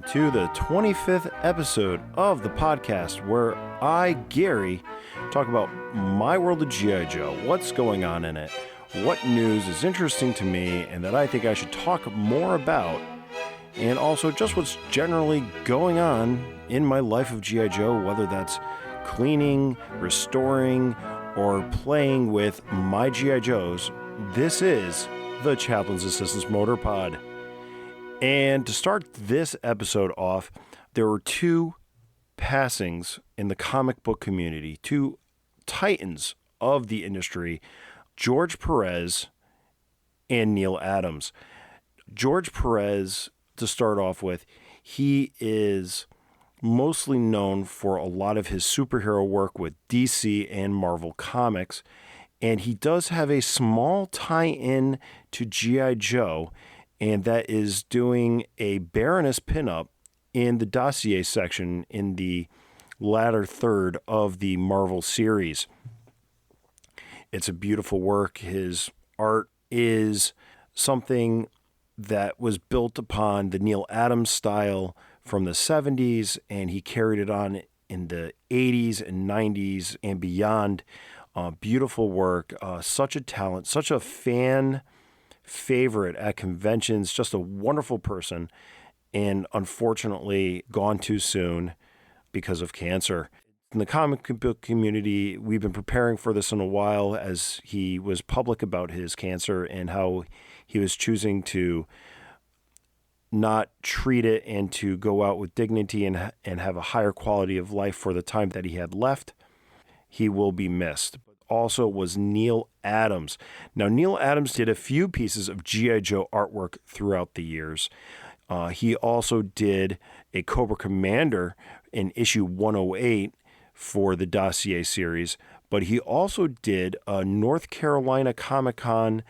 to the 25th episode of the podcast where I, Gary, talk about my world of G.I. Joe, what's going on in it, what news is interesting to me and that I think I should talk more about, and also just what's generally going on in my life of G.I. Joe, whether that's cleaning, restoring, or playing with my G.I. Joes. This is the Chaplain's Assistance Motor Pod. And to start this episode off, there were two passings in the comic book community, two titans of the industry, George Perez and Neal Adams. George Perez, to start off with, he is mostly known for a lot of his superhero work with DC and Marvel Comics, and he does have a small tie-in to G.I. Joe, and that is doing a Baroness pinup in the dossier section in the latter third of the Marvel series. It's a beautiful work. His art is something that was built upon the Neal Adams style from the 70s, and he carried it on in the 80s and 90s and beyond. Beautiful work, such a talent, such a fan favorite at conventions, just a wonderful person, and unfortunately gone too soon because of cancer. In the comic book community, we've been preparing for this in a while as he was public about his cancer and how he was choosing to not treat it and to go out with dignity and have a higher quality of life for the time that he had left. He will be missed. Also was Neal Adams. Now, Neal Adams did a few pieces of G.I. Joe artwork throughout the years. He also did a Cobra Commander in issue 108 for the Dossier series, but he also did a North Carolina Comic-Con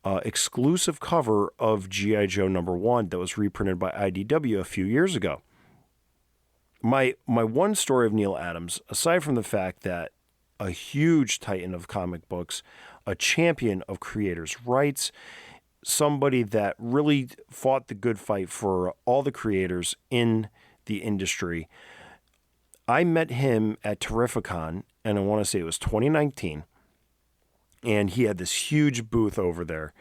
exclusive cover of G.I. Joe #1 that was reprinted by IDW a few years ago. My one story of Neal Adams, aside from the fact that a huge titan of comic books, a champion of creators' rights, somebody that really fought the good fight for all the creators in the industry. I met him at Terrificon, and I want to say it was 2019, and he had this huge booth over there.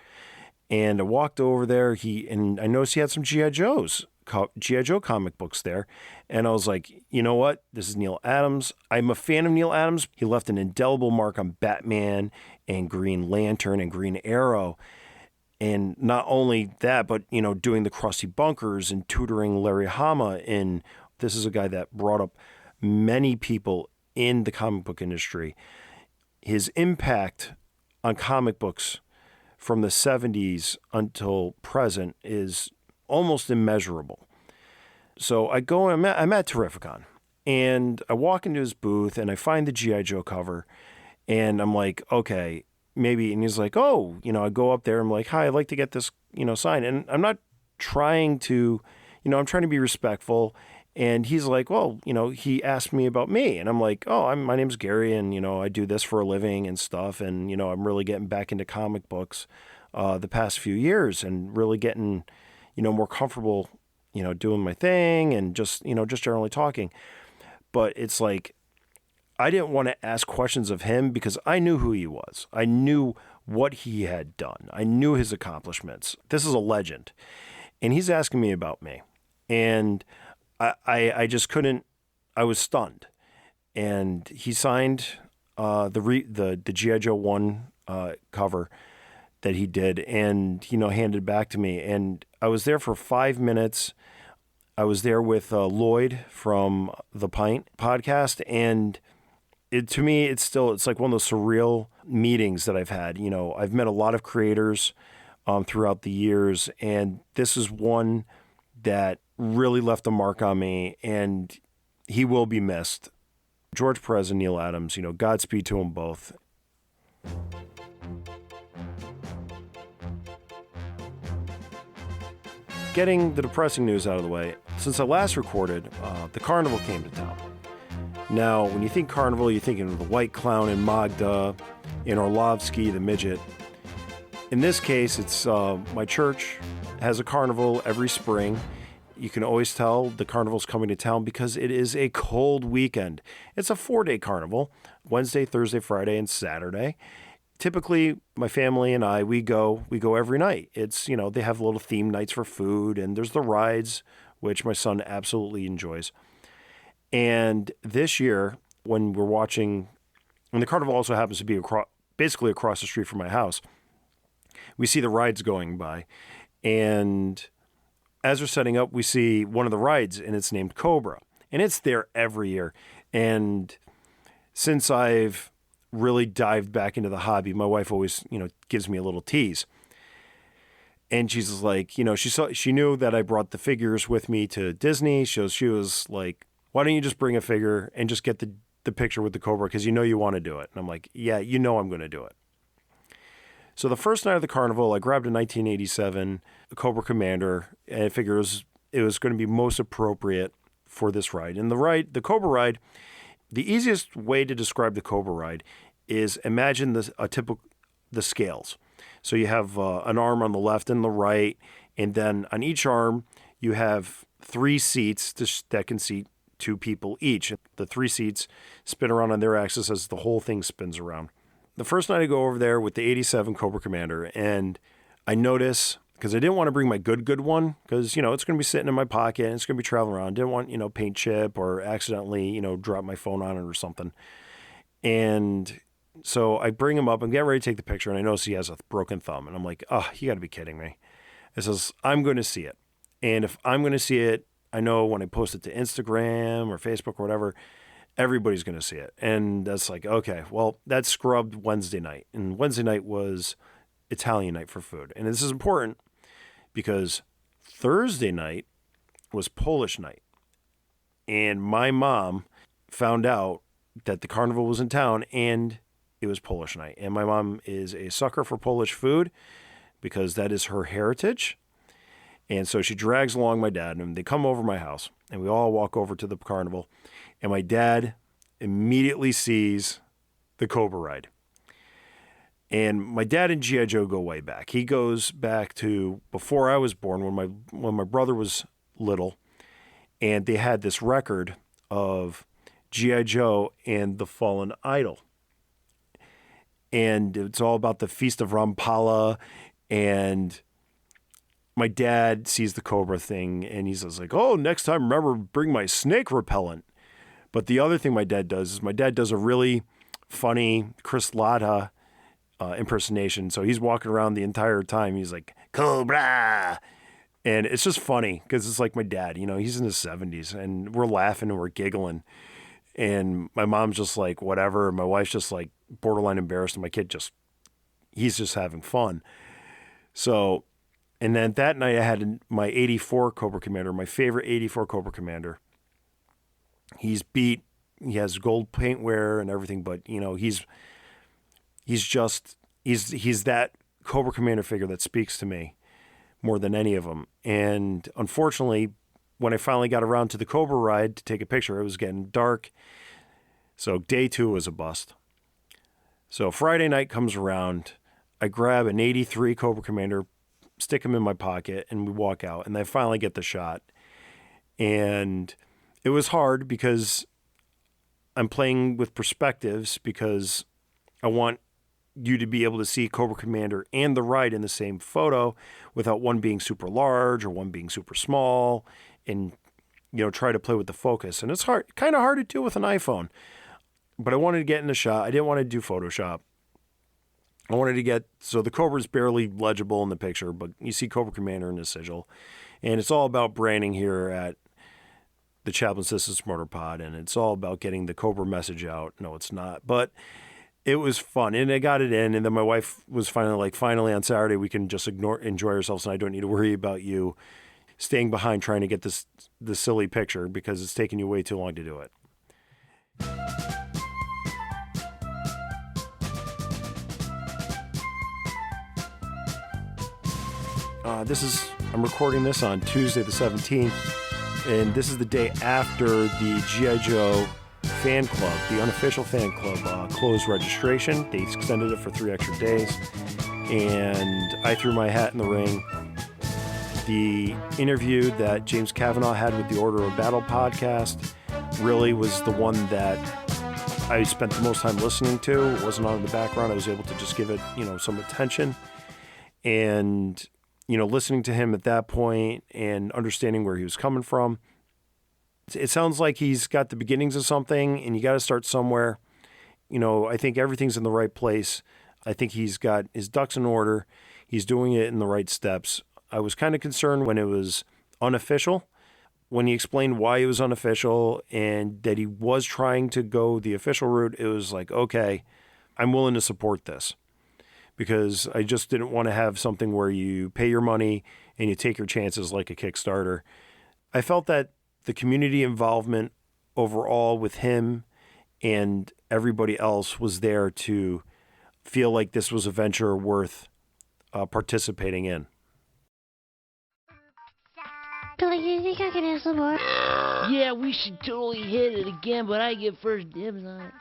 And I walked over there, and I noticed he had some G.I. Joe comic books there. And I was like, you know what? This is Neal Adams. I'm a fan of Neal Adams. He left an indelible mark on Batman and Green Lantern and Green Arrow. And not only that, but, doing the Krusty Bunkers and tutoring Larry Hama. And this is a guy that brought up many people in the comic book industry. His impact on comic books from the 70s until present is almost immeasurable. So I'm at Terrificon, and I walk into his booth, and I find the G.I. Joe cover, and I'm like, okay, maybe, and he's like, oh, I go up there, I'm like, hi, I'd like to get this, signed, and I'm not trying to, I'm trying to be respectful, and he's like, well, he asked me about me, and I'm like, oh, my name's Gary, and, I do this for a living and stuff, and, I'm really getting back into comic books the past few years, and really getting more comfortable, doing my thing and just generally talking. But it's like, I didn't want to ask questions of him because I knew who he was. I knew what he had done. I knew his accomplishments. This is a legend. And he's asking me about me. And I just couldn't, I was stunned. And he signed the G.I. Joe 1 cover that he did and, handed it back to me. And I was there for 5 minutes. I was there with Lloyd from the Pint podcast. And to me, it's like one of those surreal meetings that I've had. I've met a lot of creators throughout the years. And this is one that really left a mark on me. And he will be missed. George Perez and Neal Adams, Godspeed to them both. Getting the depressing news out of the way, since I last recorded, the Carnival came to town. Now, when you think Carnival, you're thinking of the White Clown and Magda, and Orlovsky, the midget. In this case, it's my church has a carnival every spring. you can always tell the carnival's coming to town because it is a cold weekend. It's a 4-day carnival, Wednesday, Thursday, Friday, and Saturday. Typically, my family and I, we go every night. It's, they have little theme nights for food, and there's the rides, which my son absolutely enjoys. And this year, when we're watching, and the carnival also happens to be basically across the street from my house, we see the rides going by. And as we're setting up, we see one of the rides, and it's named Cobra. And it's there every year. And since I've really dived back into the hobby, my wife always, gives me a little tease. And she's like, she knew that I brought the figures with me to Disney. She was like, why don't you just bring a figure and just get the picture with the Cobra because you want to do it. And I'm like, yeah, I'm going to do it. So the first night of the carnival, I grabbed a 1987 Cobra Commander, and I figured it was going to be most appropriate for this ride. And the Cobra ride, the easiest way to describe the Cobra ride is imagine the scales. So you have an arm on the left and the right, and then on each arm you have 3 seats that can seat 2 people each. The 3 seats spin around on their axis as the whole thing spins around. The first night I go over there with the 87 Cobra Commander, and I notice, because I didn't want to bring my good one, because, it's going to be sitting in my pocket, and it's going to be traveling around. Didn't want, paint chip or accidentally, drop my phone on it or something. And so I bring him up and get ready to take the picture, and I notice he has a broken thumb. And I'm like, oh, you got to be kidding me. It says, I'm going to see it. And if I'm going to see it, I know when I post it to Instagram or Facebook or whatever, everybody's going to see it. And that's like, okay, well, that's scrubbed Wednesday night. And Wednesday night was Italian night for food. And this is important because Thursday night was Polish night. And my mom found out that the carnival was in town and it was Polish night. And my mom is a sucker for Polish food because that is her heritage. And so she drags along my dad, and they come over my house, and we all walk over to the carnival. And my dad immediately sees the Cobra ride. And my dad and G.I. Joe go way back. He goes back to before I was born, when my brother was little, and they had this record of G.I. Joe and the Fallen Idol. And it's all about the Feast of Rampala, and my dad sees the Cobra thing, and he says like, oh, next time remember bring my snake repellent. But the other thing my dad does is my dad does a really funny Chris Latta impersonation. So he's walking around the entire time. He's like, Cobra. And it's just funny because it's like my dad, he's in his 70s, and we're laughing and we're giggling. And my mom's just like, whatever. And my wife's just like borderline embarrassed. And my kid he's just having fun. So, and then that night I had my 84 Cobra Commander, my favorite 84 Cobra Commander. He's beat. He has gold paintwear and everything, but he's that Cobra Commander figure that speaks to me more than any of them. And unfortunately, when I finally got around to the Cobra ride to take a picture, it was getting dark. So day 2 was a bust. So Friday night comes around. I grab an 83 Cobra Commander, stick him in my pocket, and we walk out. And I finally get the shot. And it was hard because I'm playing with perspectives because I want you to be able to see Cobra Commander and the ride in the same photo without one being super large or one being super small, and try to play with the focus. And it's kind of hard to do with an iPhone. But I wanted to get in the shot. I didn't want to do Photoshop. I wanted to so the Cobra's barely legible in the picture, but you see Cobra Commander in the sigil. And it's all about branding here at the Chaplain Sisters Motor Pod, and it's all about getting the Cobra message out. No, it's not. But it was fun, and I got it in, and then my wife was finally on Saturday we can just enjoy ourselves, and I don't need to worry about you staying behind trying to get this silly picture because it's taking you way too long to do it. I'm recording this on Tuesday the 17th, and this is the day after the G.I. Joe fan club, the unofficial fan club, closed registration. They extended it for 3 extra days, and I threw my hat in the ring The interview that James Kavanaugh had with the Order of Battle podcast really was the one that I spent the most time listening to. It wasn't on in the background. I was able to just give it, some attention. And, listening to him at that point and understanding where he was coming from, it sounds like he's got the beginnings of something, and you got to start somewhere. I think everything's in the right place. I think he's got his ducks in order. He's doing it in the right steps. I was kind of concerned when it was unofficial, when he explained why it was unofficial and that he was trying to go the official route. It was like, okay, I'm willing to support this, because I just didn't want to have something where you pay your money and you take your chances like a Kickstarter. I felt that the community involvement overall with him and everybody else was there to feel like this was a venture worth participating in. Billy, you think I can have some more? Yeah, we should totally hit it again, but I get first dibs on it.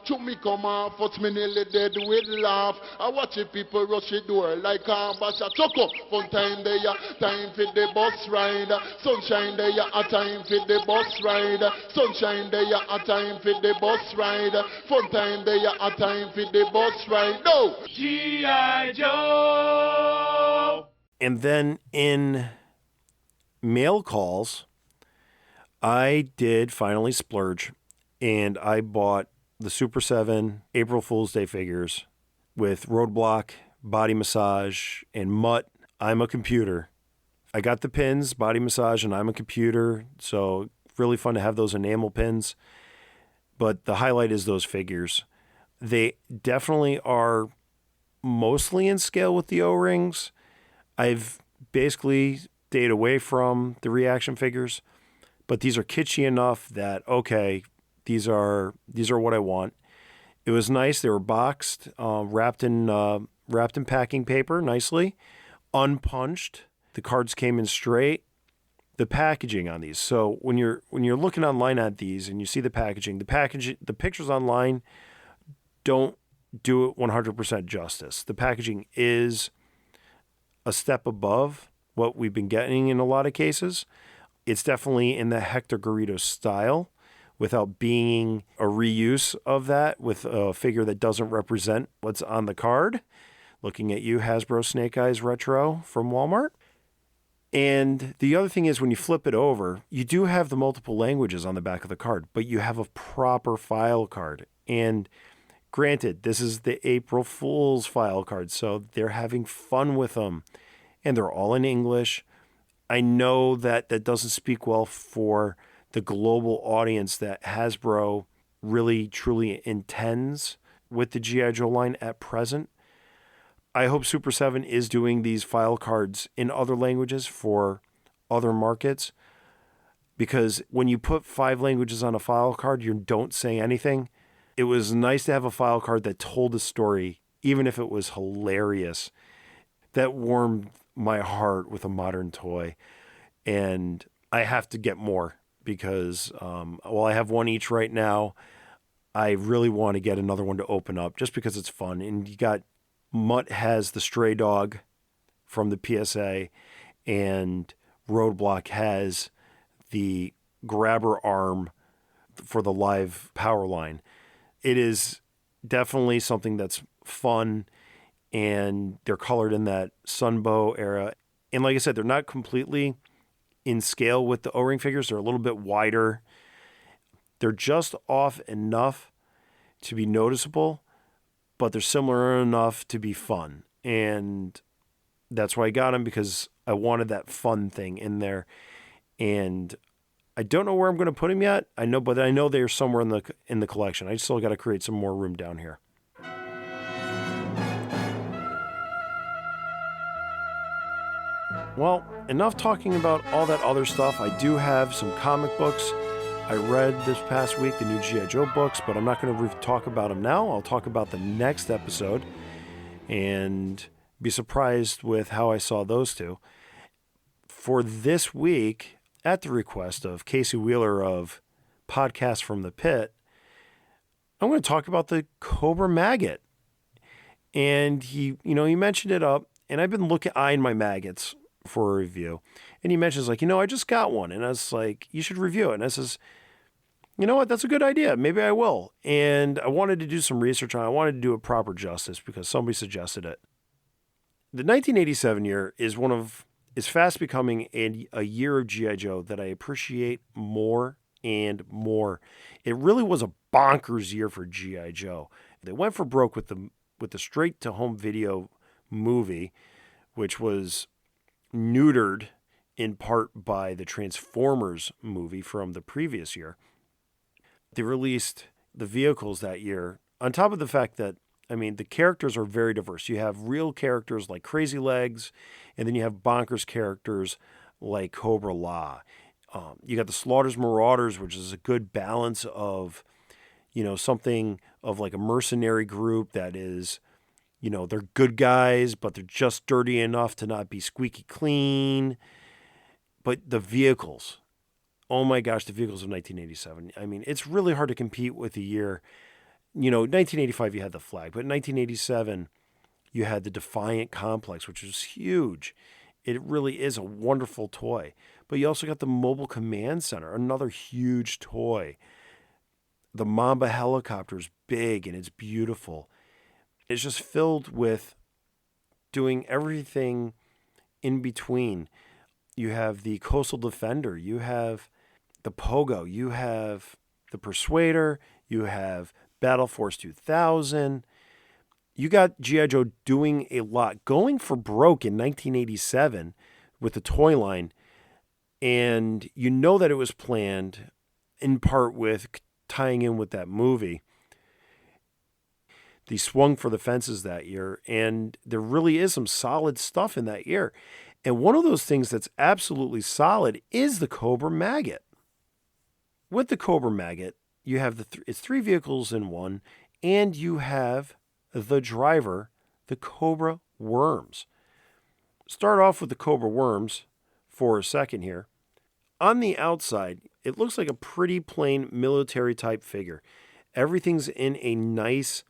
To me come off, but me nearly dead with laugh. I watch the people rush the door like a basha. Chuck up, fun time there, time for the bus ride. Sunshine there, a time for the bus ride. Sunshine there, a time for the bus ride. Fun time there, a time for the bus ride. No! G.I. Joe! And then in mail calls, I did finally splurge, and I bought the Super 7 April Fool's Day figures with Roadblock, Body Massage, and Mutt, I'm a Computer. I got the pins, Body Massage, and I'm a Computer, so really fun to have those enamel pins. But the highlight is those figures. They definitely are mostly in scale with the O-rings. I've basically stayed away from the reaction figures, but these are kitschy enough that, okay, these are what I want. It was nice. They were boxed, wrapped in packing paper nicely, unpunched. The cards came in straight. The packaging on these. So when you're looking online at these and you see the packaging, the pictures online don't do it 100% justice. The packaging is a step above what we've been getting in a lot of cases. It's definitely in the Hector Garrido style, without being a reuse of that with a figure that doesn't represent what's on the card. Looking at you, Hasbro Snake Eyes Retro from Walmart. And the other thing is, when you flip it over, you do have the multiple languages on the back of the card, but you have a proper file card. And granted, this is the April Fool's file card, so they're having fun with them. And they're all in English. I know that doesn't speak well for the global audience that Hasbro really, truly intends with the G.I. Joe line at present. I hope Super 7 is doing these file cards in other languages for other markets, because when you put 5 languages on a file card, you don't say anything. It was nice to have a file card that told a story, even if it was hilarious. That warmed my heart with a modern toy. And I have to get more, because while I have one each right now, I really want to get another one to open up just because it's fun. And you got Mutt has the stray dog from the PSA, and Roadblock has the grabber arm for the live power line. It is definitely something that's fun, and they're colored in that Sunbow era. And like I said, they're not completely in scale with the O-ring figures. They're a little bit wider. They're just off enough to be noticeable, but they're similar enough to be fun. And that's why I got them, because I wanted that fun thing in there. And I don't know where I'm going to put them yet. But I know they're somewhere in the collection. I still got to create some more room down here. Well, enough talking about all that other stuff. I do have some comic books I read this past week, the new G.I. Joe books, but I'm not going to talk about them now. I'll talk about the next episode and be surprised with how I saw those two. For this week, at the request of Casey Wheeler of Podcast from the Pit, I'm going to talk about the Cobra MAGGOT. And he mentioned it up, and I've been eyeing my maggots for a review. And he mentions like, I just got one. And I was like, you should review it. And I says, you know what? That's a good idea. Maybe I will. And I wanted to do some research on it. I wanted to do it proper justice because somebody suggested it. The 1987 year is fast becoming a year of G.I. Joe that I appreciate more and more. It really was a bonkers year for G.I. Joe. They went for broke with the straight to home video movie, which was neutered in part by the Transformers movie from the previous year. They released the vehicles that year, on top of the fact that, the characters are very diverse. You have real characters like Crazy Legs, and then you have bonkers characters like Cobra La. You got the Slaughter's Marauders, which is a good balance of, something of like a mercenary group that is, they're good guys, but they're just dirty enough to not be squeaky clean. But the vehicles, oh my gosh, the vehicles of 1987. It's really hard to compete with a year. 1985 you had the Flag, but in 1987 you had the Defiant Complex, which was huge. It really is a wonderful toy. But you also got the Mobile Command Center, another huge toy. The Mamba helicopter is big and it's beautiful. It's just filled with doing everything in between. You have the Coastal Defender, you have the Pogo, you have the Persuader, you have Battle Force 2000. You got G.I. Joe doing a lot, going for broke in 1987 with the toy line. And you know that it was planned in part with tying in with that movie. They swung for the fences that year, and there really is some solid stuff in that year. And one of those things that's absolutely solid is the Cobra MAGGOT. With the Cobra MAGGOT, you have it's three vehicles in one, and you have the driver, the Cobra Worms. Start off with the Cobra Worms for a second here. On the outside, it looks like a pretty plain military type figure. Everything's in a nice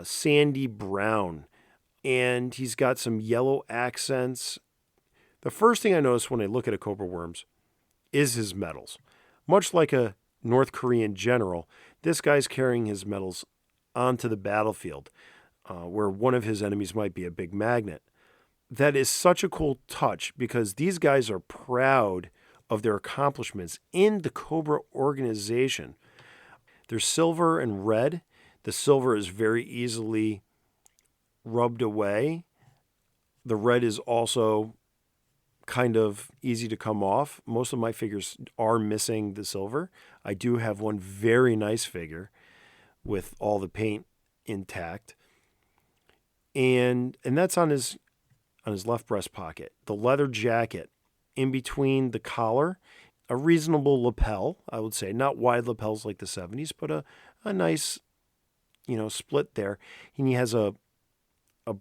sandy brown, and he's got some yellow accents. The first thing I notice when I look at a Cobra Worms is his medals. Much like a North Korean general, this guy's carrying his medals onto the battlefield, where one of his enemies might be a big magnet. That is such a cool touch because these guys are proud of their accomplishments in the Cobra organization. They're silver and red. The silver is very easily rubbed away. The red is also kind of easy to come off. Most of my figures are missing the silver. I do have one very nice figure with all the paint intact. And that's on his left breast pocket. The leather jacket in between the collar, a reasonable lapel, I would say, not wide lapels like the 70s, but a nice, split there. And he has a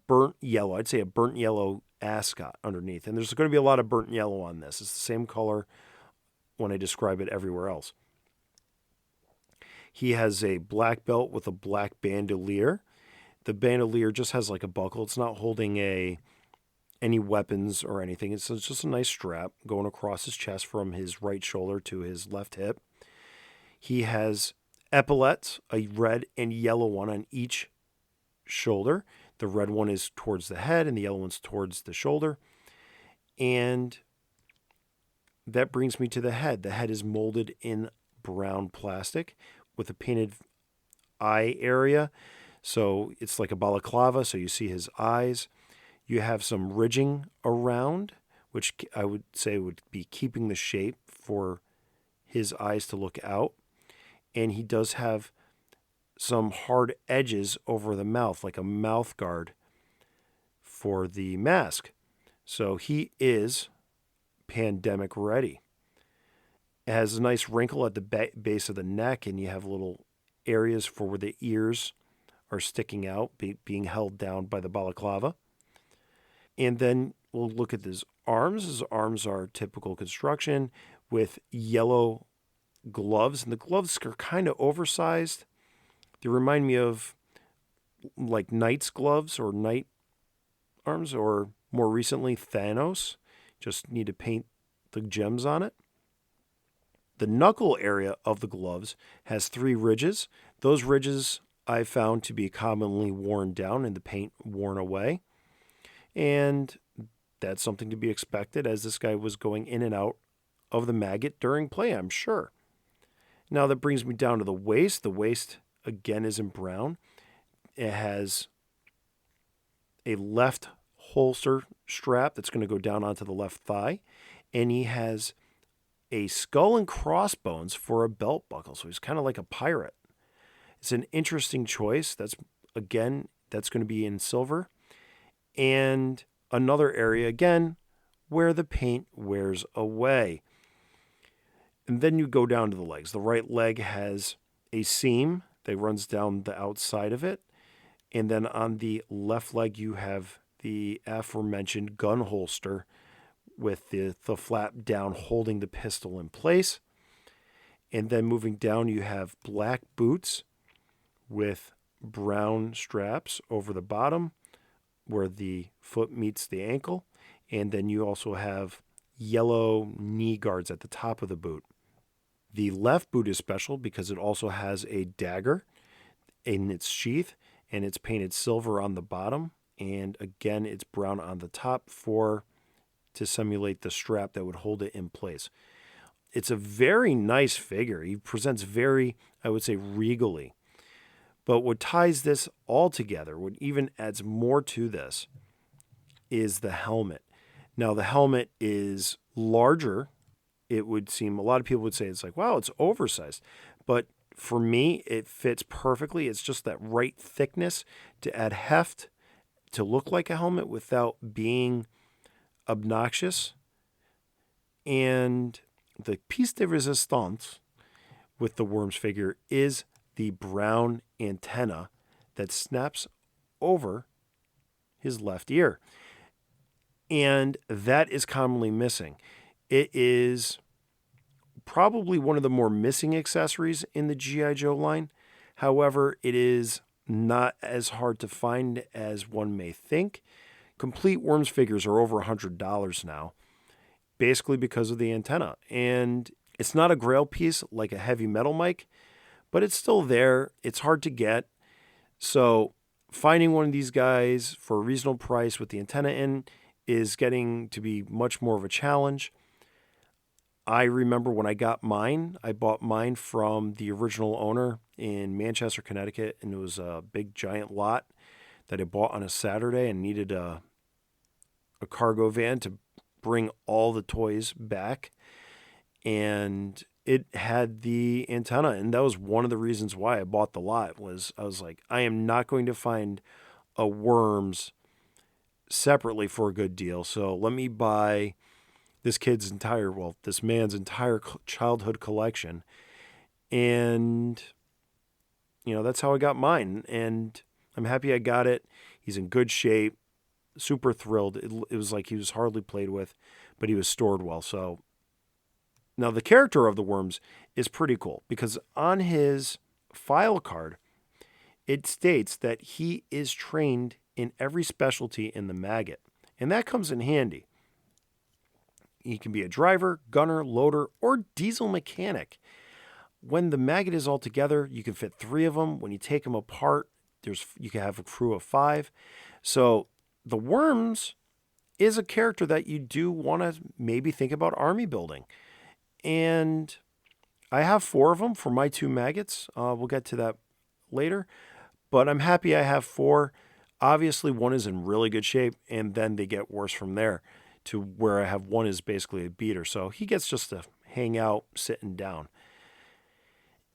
burnt yellow, I'd say a burnt yellow ascot underneath. And there's going to be a lot of burnt yellow on this. It's the same color when I describe it everywhere else. He has a black belt with a black bandolier. The bandolier just has like a buckle. It's not holding any weapons or anything. It's just a nice strap going across his chest from his right shoulder to his left hip. He has epaulettes, a red and yellow one on each shoulder. The red one is towards the head and the yellow one's towards the shoulder. And that brings me to the head. The head is molded in brown plastic with a painted eye area. So it's like a balaclava, so you see his eyes. You have some ridging around, which I would say would be keeping the shape for his eyes to look out. And he does have some hard edges over the mouth, like a mouth guard for the mask. So he is pandemic ready. It has a nice wrinkle at the base of the neck, and you have little areas for where the ears are sticking out, being held down by the balaclava. And then we'll look at his arms. His arms are typical construction with yellow gloves, and the gloves are kind of oversized. They remind me of like Knight's gloves or Knight arms, or more recently Thanos. Just need to paint the gems on it. The knuckle area of the gloves has 3 ridges. Those ridges I found to be commonly worn down and the paint worn away. And that's something to be expected as this guy was going in and out of the maggot during play, I'm sure. Now that brings me down to the waist. The waist, again, is in brown. It has a left holster strap that's going to go down onto the left thigh. And he has a skull and crossbones for a belt buckle. So he's kind of like a pirate. It's an interesting choice. That's going to be in silver. And another area, again, where the paint wears away. And then you go down to the legs. The right leg has a seam that runs down the outside of it. And then on the left leg, you have the aforementioned gun holster with the flap down holding the pistol in place. And then moving down, you have black boots with brown straps over the bottom where the foot meets the ankle. And then you also have yellow knee guards at the top of the boot. The left boot is special because it also has a dagger in its sheath, and it's painted silver on the bottom. And again, it's brown on the top to simulate the strap that would hold it in place. It's a very nice figure. He presents very, I would say, regally. But what ties this all together, what even adds more to this, is the helmet. Now, the helmet is larger. It would seem, a lot of people would say it's like, wow, it's oversized. But for me, it fits perfectly. It's just that right thickness to add heft, to look like a helmet without being obnoxious. And the piece de resistance with the Worms figure is the brown antenna that snaps over his left ear. And that is commonly missing. It is probably one of the more missing accessories in the G.I. Joe line. However, it is not as hard to find as one may think. Complete Worms figures are over $100 now, basically because of the antenna. And it's not a grail piece like a heavy metal mic, but it's still there. It's hard to get. So finding one of these guys for a reasonable price with the antenna in is getting to be much more of a challenge. I remember when I got mine, I bought mine from the original owner in Manchester, Connecticut, and it was a big giant lot that I bought on a Saturday and needed a cargo van to bring all the toys back. And it had the antenna, and that was one of the reasons why I bought the lot. I was like, I am not going to find a Worms separately for a good deal, so let me buy this man's entire childhood collection. And, that's how I got mine. And I'm happy I got it. He's in good shape, super thrilled. It was like he was hardly played with, but he was stored well. So now the character of the Worms is pretty cool because on his file card, it states that he is trained in every specialty in the Maggot. And that comes in handy. He can be a driver, gunner, loader, or diesel mechanic. When the Maggot is all together, you can fit 3 of them. When you take them apart, you can have a crew of 5. So the Worms is a character that you do want to maybe think about army building. And I have 4 of them for my 2 Maggots. We'll get to that later. But I'm happy I have 4. Obviously, 1 is in really good shape, and then they get worse from there to where I have 1 is basically a beater. So he gets just to hang out sitting down.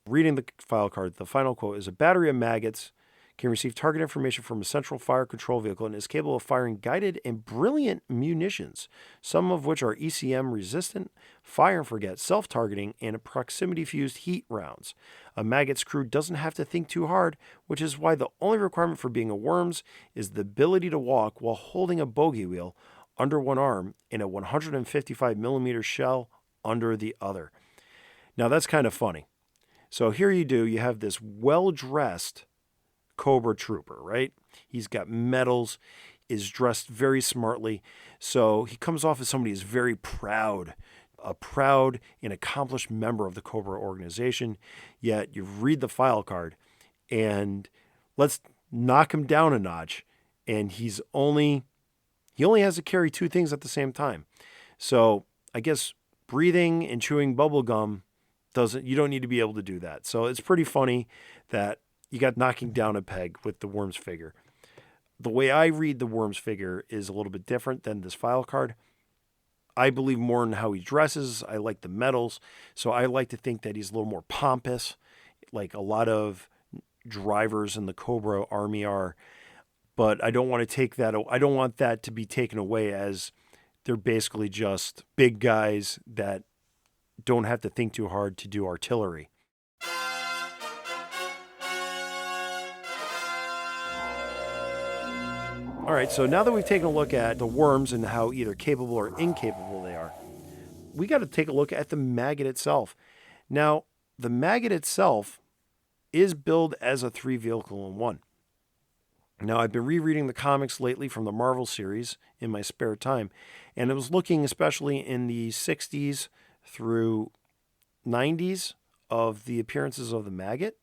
Reading the file card, the final quote is, a battery of Maggots can receive target information from a central fire control vehicle and is capable of firing guided and brilliant munitions, some of which are ECM resistant, fire and forget, self-targeting, and proximity-fused heat rounds. A Maggot's crew doesn't have to think too hard, which is why the only requirement for being a Worms is the ability to walk while holding a bogey wheel under one arm and a 155 millimeter shell under the other. Now that's kind of funny. So here you have this well-dressed Cobra trooper, right? He's got medals. is dressed very smartly. So he comes off as somebody who's very proud, a proud and accomplished member of the Cobra organization. Yet you read the file card and let's knock him down a notch. And he only has to carry 2 things at the same time. So I guess breathing and chewing bubble gum you don't need to be able to do that. So it's pretty funny that you got knocking down a peg with the Worms figure. The way I read the Worms figure is a little bit different than this file card. I believe more in how he dresses. I like the medals. So I like to think that he's a little more pompous, like a lot of drivers in the Cobra army are. But I don't want to take that. I don't want that to be taken away as they're basically just big guys that don't have to think too hard to do artillery. All right, so now that we've taken a look at the Worms and how either capable or incapable they are, we got to take a look at the Maggot itself. Now, the Maggot itself is billed as a 3-vehicle-in-1. Now, I've been rereading the comics lately from the Marvel series in my spare time, and I was looking especially in the 60s through 90s of the appearances of the Maggot.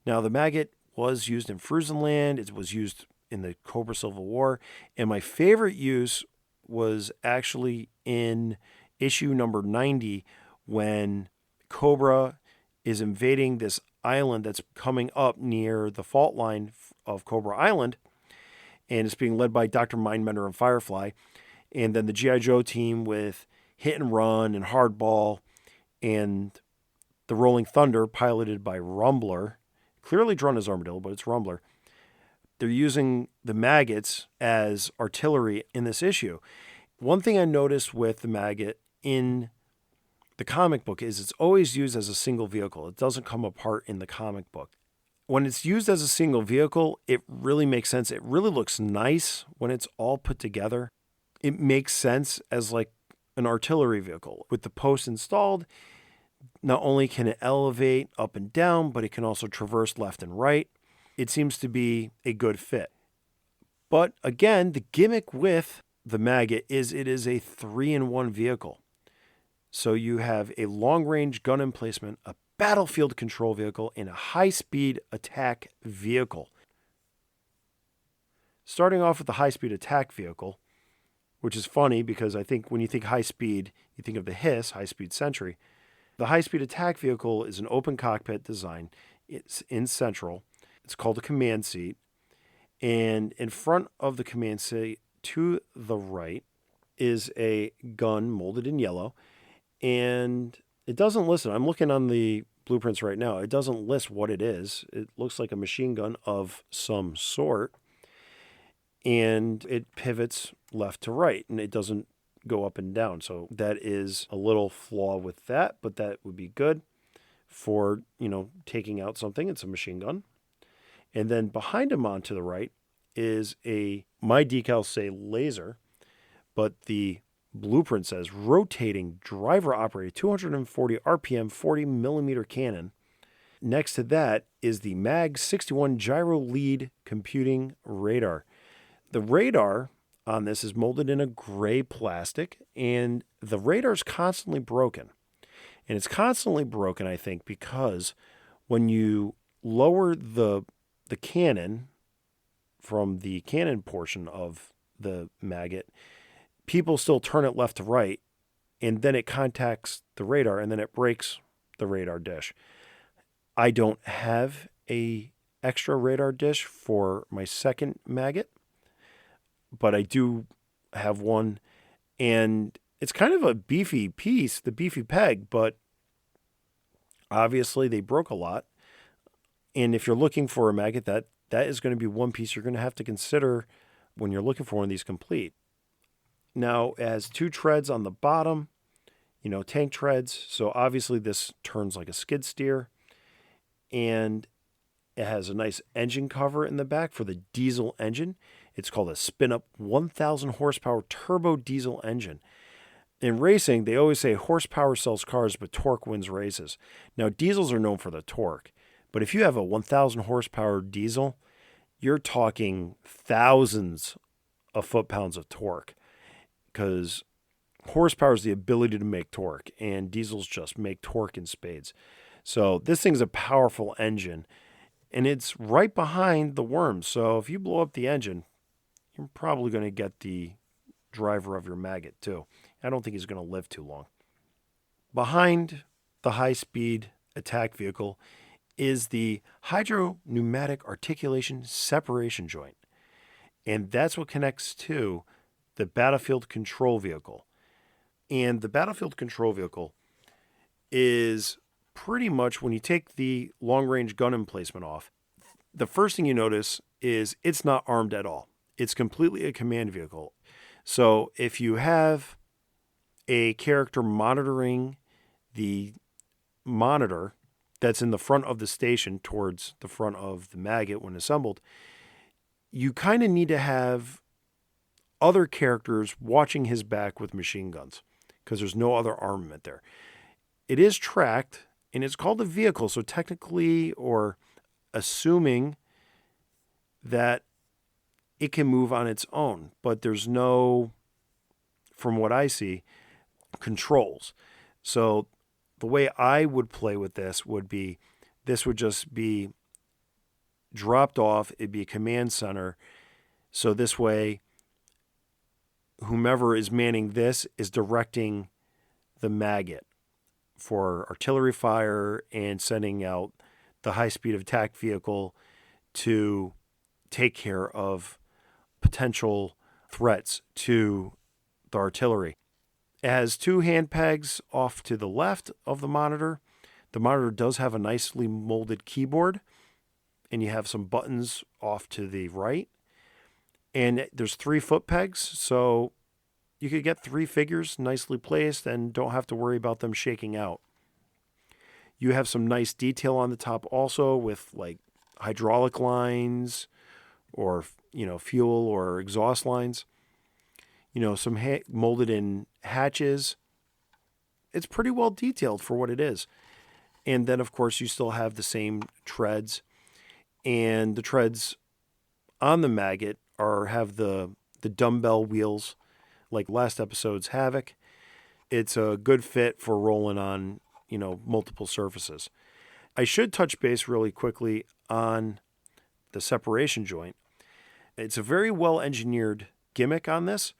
Now, the Maggot was used in Fruzenland. It was used in the Cobra Civil War. And my favorite use was actually in issue number 90 when Cobra is invading this island that's coming up near the fault line of Cobra Island. And it's being led by Dr. Mindbender and Firefly. And then the G.I. Joe team with Hit and Run and Hardball and the Rolling Thunder, piloted by Rumbler, clearly drawn as Armadillo, but it's Rumbler. They're using the Maggots as artillery in this issue. One thing I noticed with the Maggot in the comic book is it's always used as a single vehicle. It doesn't come apart in the comic book. When it's used as a single vehicle, it really makes sense. It really looks nice when it's all put together. It makes sense as like an artillery vehicle. With the post installed, not only can it elevate up and down, but it can also traverse left and right. It seems to be a good fit. But again, the gimmick with the Maggot is it is a 3-in-1 vehicle. So you have a long-range gun emplacement, a battlefield control vehicle, and a high-speed attack vehicle. Starting off with the high-speed attack vehicle, which is funny because I think when you think high speed, you think of the Hiss, high-speed Sentry. The high-speed attack vehicle is an open cockpit design. It's in central. It's called a command seat. And in front of the command seat to the right is a gun molded in yellow. And it doesn't list it. I'm looking on the blueprints right now. It doesn't list what it is. It looks like a machine gun of some sort. And it pivots left to right. And it doesn't go up and down. So that is a little flaw with that. But that would be good for, taking out something. It's a machine gun. And then behind him on to the right is my decals say laser, but the blueprint says rotating driver operated 240 RPM 40 millimeter cannon. Next to that is the MAG 61 gyro lead computing radar. The radar on this is molded in a gray plastic, and the radar is constantly broken. And it's constantly broken, I think, because when you lower the cannon from the cannon portion of the Maggot, people still turn it left to right, and then it contacts the radar, and then it breaks the radar dish. I don't have a extra radar dish for my second Maggot, but I do have one, and it's kind of a beefy piece, the beefy peg, but obviously they broke a lot. And if you're looking for a Maggot, that is going to be one piece you're going to have to consider when you're looking for one of these complete. Now, it has 2 treads on the bottom, tank treads. So obviously this turns like a skid steer. And it has a nice engine cover in the back for the diesel engine. It's called a spin-up 1,000 horsepower turbo diesel engine. In racing, they always say horsepower sells cars, but torque wins races. Now, diesels are known for the torque. But if you have a 1,000 horsepower diesel, you're talking thousands of foot-pounds of torque, because horsepower is the ability to make torque, and diesels just make torque in spades. So this thing's a powerful engine, and it's right behind the worms. So if you blow up the engine, you're probably going to get the driver of your maggot too. I don't think he's going to live too long. Behind the high-speed attack vehicle is the hydro-pneumatic articulation separation joint. And that's what connects to the battlefield control vehicle. And the battlefield control vehicle is pretty much, when you take the long-range gun emplacement off, the first thing you notice is it's not armed at all. It's completely a command vehicle. So if you have a character monitoring the monitor that's in the front of the station towards the front of the maggot when assembled, you kind of need to have other characters watching his back with machine guns because there's no other armament there. It is tracked, and it's called a vehicle, so technically, or assuming that it can move on its own, but there's no, from what I see, controls. So the way I would play with this would be, this would just be dropped off. It'd be a command center. So this way, whomever is manning this is directing the maggot for artillery fire and sending out the high-speed attack vehicle to take care of potential threats to the artillery. It has two hand pegs off to the left of the monitor. The monitor does have a nicely molded keyboard, and you have some buttons off to the right. And there's 3 foot pegs, so you could get 3 figures nicely placed and don't have to worry about them shaking out. You have some nice detail on the top also with like hydraulic lines or, fuel or exhaust lines. Some molded in hatches. It's pretty well detailed for what it is. And then, of course, you still have the same treads. And the treads on the maggot have the dumbbell wheels like last episode's Havoc. It's a good fit for rolling on, multiple surfaces. I should touch base really quickly on the separation joint. It's a very well engineered gimmick on this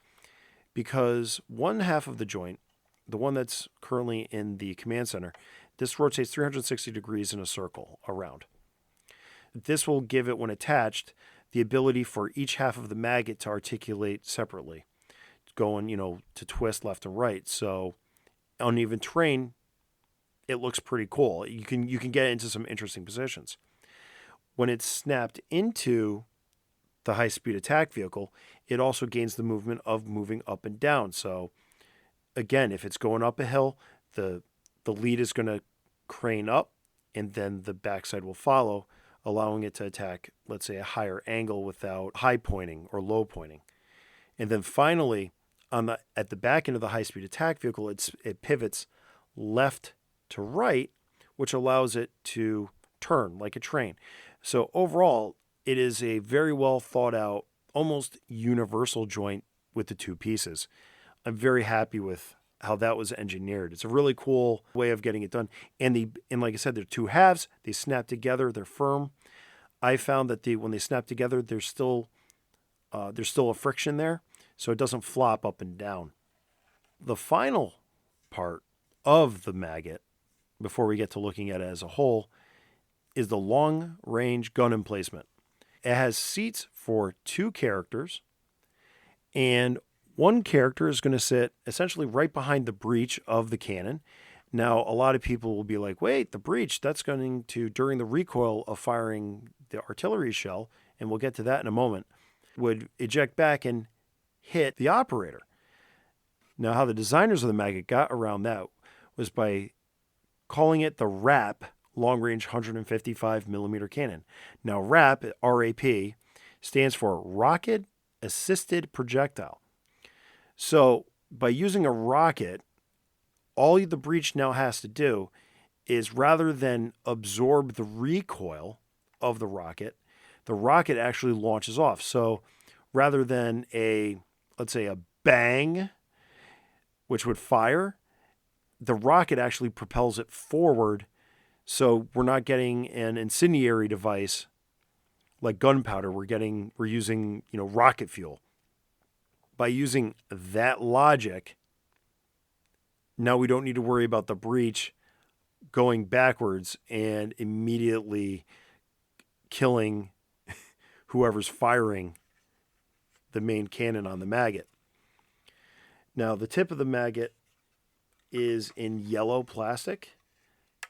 because one half of the joint, the one that's currently in the command center, this rotates 360 degrees in a circle around. This will give it, when attached, the ability for each half of the maggot to articulate separately, going, to twist left and right. So uneven terrain, it looks pretty cool. You can get into some interesting positions. When it's snapped into the high-speed attack vehicle, it also gains the movement of moving up and down. So again, if it's going up a hill, the lead is going to crane up, and then the backside will follow, allowing it to attack, let's say, a higher angle without high pointing or low pointing. And then finally, at the back end of the high-speed attack vehicle, it pivots left to right, which allows it to turn like a train. So overall, it is a very well thought out, almost universal joint with the 2 pieces. I'm very happy with how that was engineered. It's a really cool way of getting it done. And like I said, they're 2 halves. They snap together. They're firm. I found that when they snap together, there's still a friction there, so it doesn't flop up and down. The final part of the maggot, before we get to looking at it as a whole, is the long-range gun emplacement. It has seats for 2 characters, and one character is going to sit essentially right behind the breech of the cannon. Now, a lot of people will be like, wait, the breech, that's going to, during the recoil of firing the artillery shell, and we'll get to that in a moment, would eject back and hit the operator. Now, how the designers of the maggot got around that was by calling it the RAP, long-range 155 millimeter cannon. Now, RAP, R-A-P, stands for Rocket Assisted Projectile. So by using a rocket, all the breech now has to do is, rather than absorb the recoil of the rocket actually launches off. So rather than let's say a bang, which would fire, the rocket actually propels it forward. So we're not getting an incendiary device like gunpowder. We're using, rocket fuel. By using that logic, now we don't need to worry about the breech going backwards and immediately killing whoever's firing the main cannon on the maggot. Now, the tip of the maggot is in yellow plastic,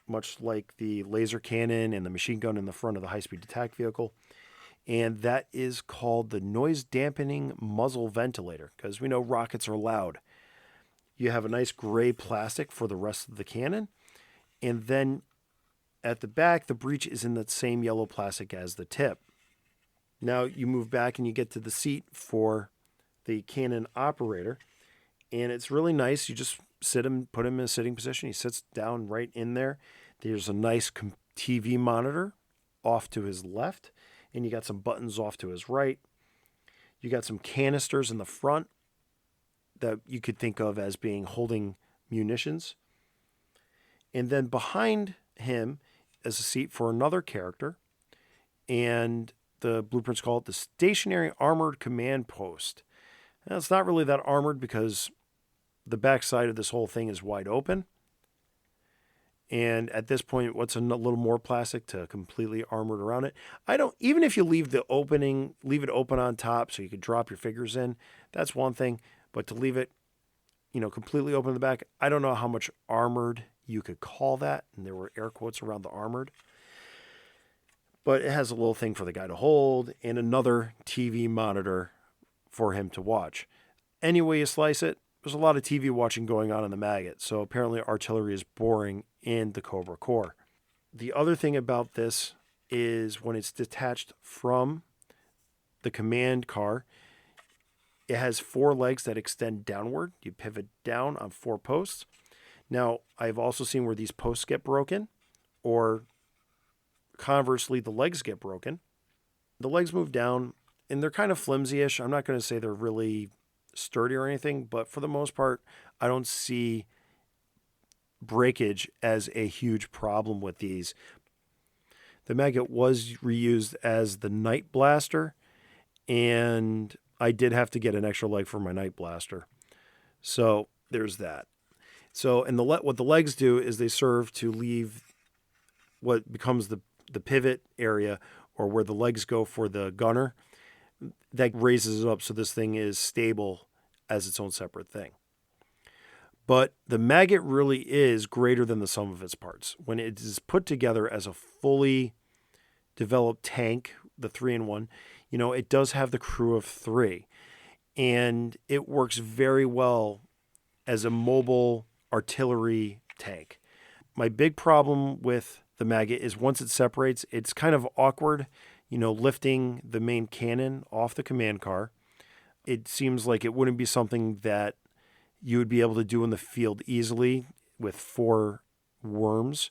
much like the laser cannon and the machine gun in the front of the high-speed attack vehicle. And that is called the noise dampening muzzle ventilator, because we know rockets are loud. You have a nice gray plastic for the rest of the cannon. And then at the back, the breech is in that same yellow plastic as the tip. Now you move back and you get to the seat for the cannon operator. And it's really nice. You just put him in a sitting position. He sits down right in there. There's a nice TV monitor off to his left. And you got some buttons off to his right. You got some canisters in the front that you could think of as being holding munitions. And then behind him is a seat for another character. And the blueprints call it the Stationary Armored Command Post. Now, it's not really that armored because the backside of this whole thing is wide open. And at this point, what's a little more plastic to completely armored around it? Even if you leave it open on top so you could drop your figures in, that's one thing. But to leave it, completely open in the back, I don't know how much armored you could call that. And there were air quotes around the armored. But it has a little thing for the guy to hold and another TV monitor for him to watch. Any way you slice it, there's a lot of TV watching going on in the Maggot. So apparently artillery is boring in the Cobra core. The other thing about this is when it's detached from the command car, it has 4 legs that extend downward. You pivot down on 4 posts. Now, I've also seen where these posts get broken, or conversely, the legs get broken. The legs move down, and they're kind of flimsy-ish. I'm not going to say they're really sturdy or anything, but for the most part, I don't see breakage as a huge problem with these. The Maggot was reused as the Night Blaster, and I did have to get an extra leg for my Night Blaster. So there's that. So, and what the legs do is they serve to leave what becomes the pivot area, or where the legs go for the gunner. That raises it up so this thing is stable as its own separate thing. But the Maggot really is greater than the sum of its parts. When it is put together as a fully developed tank, the 3-in-1, it does have the crew of 3. And it works very well as a mobile artillery tank. My big problem with the Maggot is once it separates, it's kind of awkward, lifting the main cannon off the command car. It seems like it wouldn't be something that you would be able to do in the field easily with 4 worms.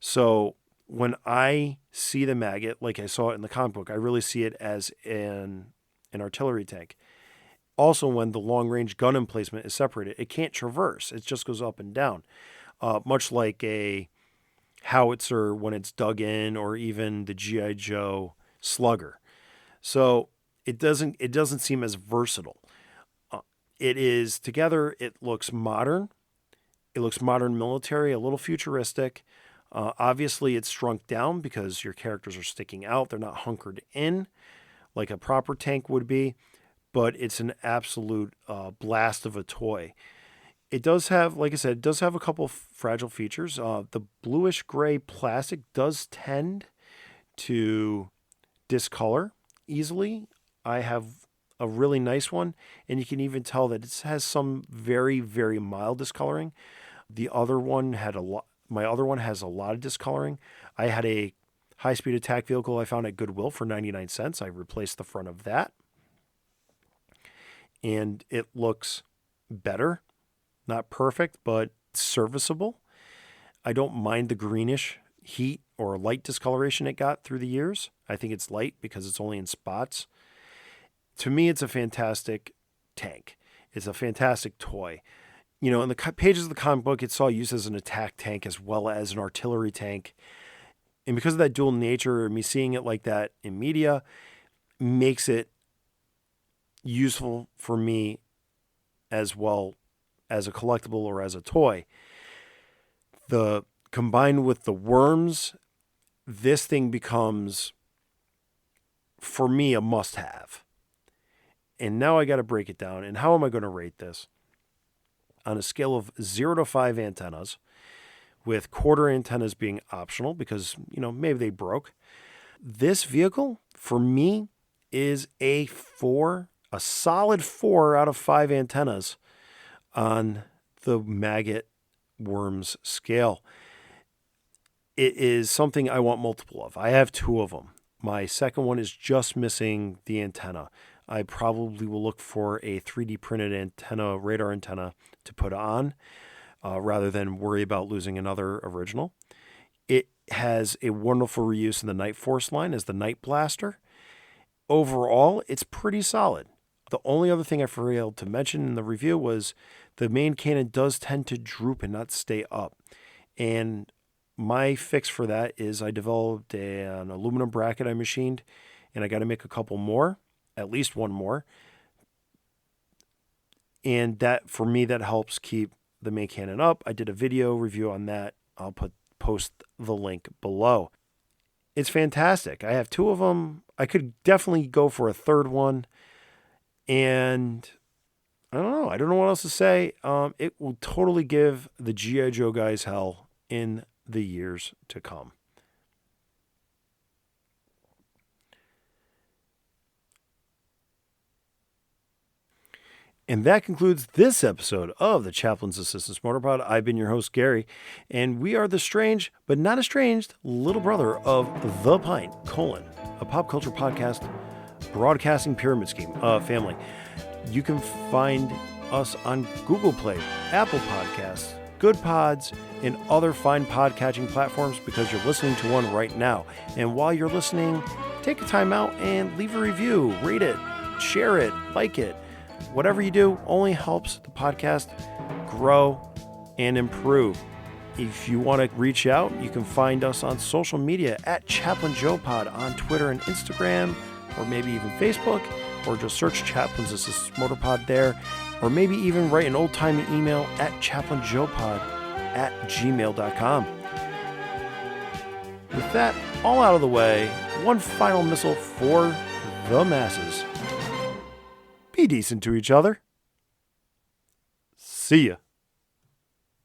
So when I see the Maggot, like I saw it in the comic book, I really see it as an artillery tank. Also, when the long-range gun emplacement is separated, it can't traverse. It just goes up and down, much like a howitzer when it's dug in, or even the G.I. Joe Slugger. So it doesn't seem as versatile. It is together. It looks modern. It looks modern military, a little futuristic. Obviously, it's shrunk down because your characters are sticking out. They're not hunkered in like a proper tank would be. But it's an absolute blast of a toy. It does have, like I said, it does have a couple of fragile features. The bluish gray plastic does tend to discolor easily. I have a really nice one, and you can even tell that it has some very, very mild discoloring. The other one had my other one has a lot of discoloring. I had a high-speed attack vehicle I found at Goodwill for 99 cents. I replaced the front of that, and it looks better. Not perfect, but serviceable. I don't mind the greenish heat or light discoloration it got through the years. I think it's light because it's only in spots. To me, it's a fantastic tank. It's a fantastic toy. You know, in the pages of the comic book, it saw use as an attack tank as well as an artillery tank. And because of that dual nature, me seeing it like that in media makes it useful for me as well as a collectible or as a toy. The combined with the worms, this thing becomes, for me, a must-have. And now I got to break it down. And how am I going to rate this? On a scale of 0 to 5 antennas, with quarter antennas being optional because, you know, maybe they broke. This vehicle, for me, is a 4, a solid 4 out of 5 antennas on the maggot worms scale. It is something I want multiple of. I have 2 of them. My second one is just missing the antenna. I probably will look for a 3D printed antenna, radar antenna to put on rather than worry about losing another original. It has a wonderful reuse in the Night Force line as the Night Blaster. Overall, it's pretty solid. The only other thing I failed to mention in the review was the main cannon does tend to droop and not stay up. And my fix for that is I developed an aluminum bracket I machined, and I got to make a couple more, at least one more. And that, for me, that helps keep the main cannon up. I did a video review on that. I'll post the link below. It's fantastic. I have 2 of them. I could definitely go for a third one. And I don't know. I don't know what else to say. It will totally give the G.I. Joe guys hell in the years to come. And that concludes this episode of the Chaplain's Assistance Motorpod. I've been your host, Gary, and we are the strange, but not estranged, little brother of The Pint, a pop culture podcast broadcasting pyramid scheme family. You can find us on Google Play, Apple Podcasts, Good Pods, and other fine podcatching platforms because you're listening to one right now. And while you're listening, take a time out and leave a review, rate it, share it, like it. Whatever you do only helps the podcast grow and improve. If you want to reach out, you can find us on social media at Chaplain Joe Pod on Twitter and Instagram, or maybe even Facebook, or just search Chaplain's Assistance Motorpod there, or maybe even write an old-timey email at chaplainjoepod@gmail.com. With that all out of the way, one final missile for the masses. Be decent to each other. See ya.